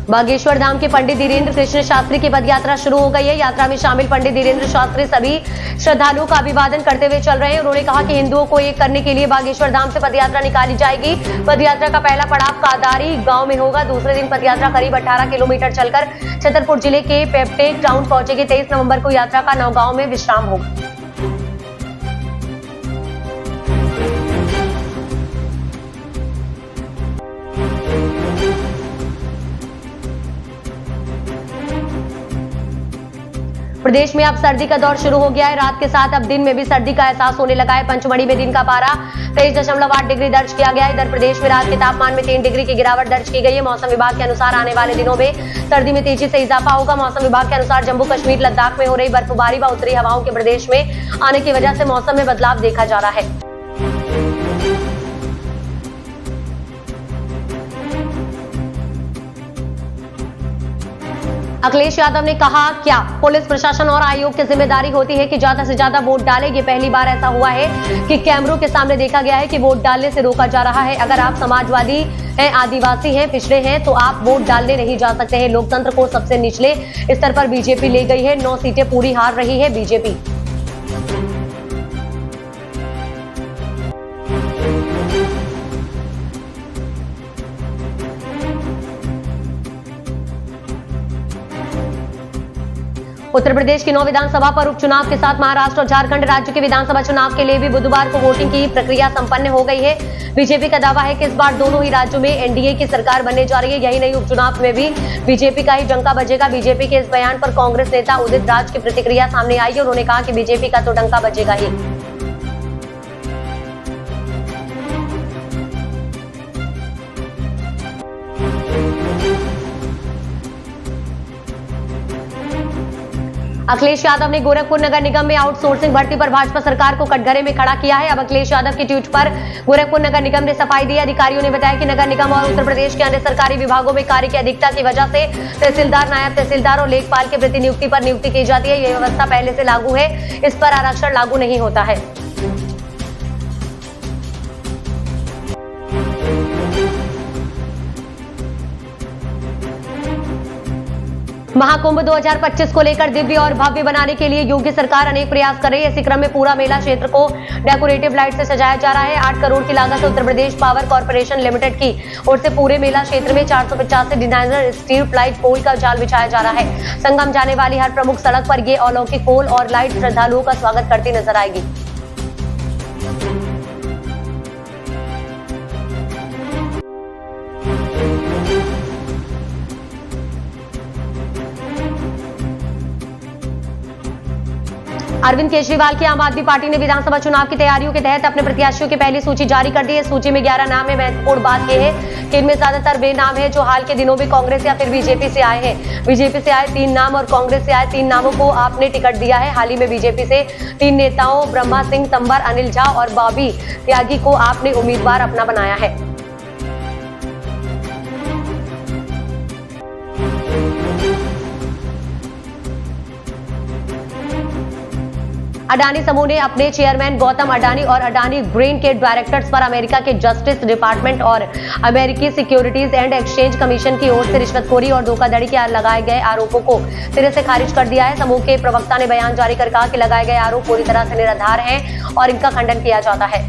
बागेश्वर धाम के पंडित धीरेन्द्र कृष्ण शास्त्री की पदयात्रा शुरू हो गई है। यात्रा में शामिल पंडित धीरेन्द्र शास्त्री सभी श्रद्धालुओं का अभिवादन करते हुए चल रहे हैं। उन्होंने कहा कि हिंदुओं को एक करने के लिए बागेश्वर धाम से पदयात्रा निकाली जाएगी। पदयात्रा का पहला पड़ाव कादारी गांव में होगा। दूसरे दिन पदयात्रा करीब 18 किलोमीटर चलकर छतरपुर जिले के पेपटेक टाउन पहुंचेगी। 23 नवंबर को यात्रा का नौगांव में विश्राम होगा। प्रदेश में अब सर्दी का दौर शुरू हो गया है। रात के साथ अब दिन में भी सर्दी का एहसास होने लगा है। पंचमढ़ी में दिन का पारा 23.8 डिग्री दर्ज किया गया है। इधर प्रदेश में रात के तापमान में 3 डिग्री की गिरावट दर्ज की गई है। मौसम विभाग के अनुसार आने वाले दिनों में सर्दी में तेजी से इजाफा होगा। मौसम विभाग के अनुसार जम्मू कश्मीर लद्दाख में हो रही बर्फबारी व उत्तरी हवाओं के प्रदेश में आने की वजह से मौसम में बदलाव देखा जा रहा है। अखिलेश यादव ने कहा, क्या पुलिस प्रशासन और आयोग की जिम्मेदारी होती है कि ज्यादा से ज्यादा वोट डालें। ये पहली बार ऐसा हुआ है कि कैमरों के सामने देखा गया है कि वोट डालने से रोका जा रहा है। अगर आप समाजवादी हैं, आदिवासी हैं, पिछड़े हैं तो आप वोट डालने नहीं जा सकते हैं। लोकतंत्र को सबसे निचले स्तर पर बीजेपी ले गई है। 9 सीटें पूरी हार रही है बीजेपी। उत्तर प्रदेश की 9 विधानसभा पर उपचुनाव के साथ महाराष्ट्र और झारखंड राज्य के विधानसभा चुनाव के लिए भी बुधवार को वोटिंग की प्रक्रिया संपन्न हो गई है। बीजेपी का दावा है कि इस बार दोनों ही राज्यों में एनडीए की सरकार बनने जा रही है। यही नहीं, उपचुनाव में भी बीजेपी का ही डंका बजेगा। बीजेपी के इस बयान पर कांग्रेस नेता उदित राज की प्रतिक्रिया सामने आई है। उन्होंने कहा कि बीजेपी का तो डंका बजेगा ही। अखिलेश यादव ने गोरखपुर नगर निगम में आउटसोर्सिंग भर्ती पर भाजपा सरकार को कटघरे में खड़ा किया है। अब अखिलेश यादव की ट्वीट पर गोरखपुर नगर निगम ने सफाई दी। अधिकारियों ने बताया कि नगर निगम और उत्तर प्रदेश के अन्य सरकारी विभागों में कार्य की अधिकता की वजह से तहसीलदार, नायब तहसीलदार और लेखपाल के प्रतिनियुक्ति पर नियुक्ति की जाती है। यह व्यवस्था पहले से लागू है। इस पर आरक्षण लागू नहीं होता है। महाकुंभ 2025 को लेकर दिव्य और भव्य बनाने के लिए योगी सरकार अनेक प्रयास कर रही है। इसी क्रम में पूरा मेला क्षेत्र को डेकोरेटिव लाइट से सजाया जा रहा है। 8 करोड़ की लागत से Uttar Pradesh power corporation limited की ओर से पूरे मेला क्षेत्र में 485 डिजाइनर स्ट्रीट लाइट पोल का जाल बिछाया जा रहा है। संगम जाने वाली हर प्रमुख सड़क पर ये अलौकिक पोल और लाइट श्रद्धालुओं का स्वागत करती नजर आएगी। अरविंद केजरीवाल की आम आदमी पार्टी ने विधानसभा चुनाव की तैयारियों के तहत अपने प्रत्याशियों की पहली सूची जारी कर दी है। सूची में 11 नाम है। महत्वपूर्ण बात यह है कि इनमें ज्यादातर वे नाम हैं जो हाल के दिनों में कांग्रेस या फिर बीजेपी से आए हैं। बीजेपी से आए 3 नाम और कांग्रेस से आए 3 नामों को आपने टिकट दिया है। हाल ही में बीजेपी से 3 नेताओं ब्रह्मा सिंह तंवर, अनिल झा और बॉबी त्यागी को आपने उम्मीदवार अपना बनाया है। अडानी समूह ने अपने चेयरमैन गौतम अडानी और अडानी ग्रेन के डायरेक्टर्स पर अमेरिका के जस्टिस डिपार्टमेंट और अमेरिकी सिक्योरिटीज एंड एक्सचेंज कमीशन की ओर से रिश्वतखोरी और धोखाधड़ी के लगाए गए आरोपों को सिरे से खारिज कर दिया है। समूह के प्रवक्ता ने बयान जारी कर कहा कि लगाए गए आरोप पूरी तरह से निराधार हैं और इनका खंडन किया जाता है।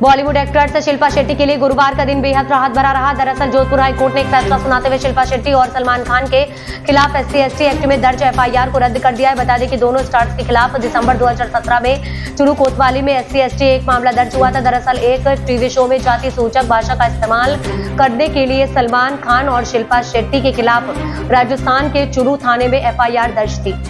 बॉलीवुड एक्ट्रेस शिल्पा शेट्टी के लिए गुरुवार का दिन बेहद राहत भरा रहा। दरअसल जोधपुर हाईकोर्ट ने एक फैसला सुनाते हुए शिल्पा शेट्टी और सलमान खान के खिलाफ SC/ST एक्ट में दर्ज FIR को रद्द कर दिया है। बता दें कि दोनों स्टार्स के खिलाफ दिसंबर 2017 में चुरू कोतवाली में SC/ST एक मामला दर्ज हुआ था। दरअसल एक टीवी शो में जाति सूचक भाषा का इस्तेमाल करने के लिए सलमान खान और शिल्पा शेट्टी के खिलाफ राजस्थान के चुरू थाने में FIR दर्ज थी।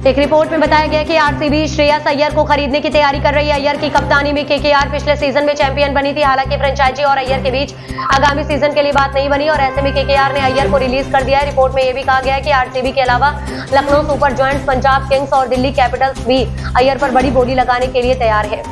एक रिपोर्ट में बताया गया कि आरसीबी श्रेयस अय्यर को खरीदने की तैयारी कर रही है। अय्यर की कप्तानी में केकेआर पिछले सीजन में चैंपियन बनी थी। हालांकि फ्रेंचाइजी और अय्यर के बीच आगामी सीजन के लिए बात नहीं बनी और ऐसे में केकेआर ने अय्यर को रिलीज कर दिया है। रिपोर्ट में यह भी कहा गया है कि आरसीबी के अलावा Lucknow super giants, Punjab Kings और दिल्ली कैपिटल्स भी अय्यर पर बड़ी बोली लगाने के लिए तैयार है।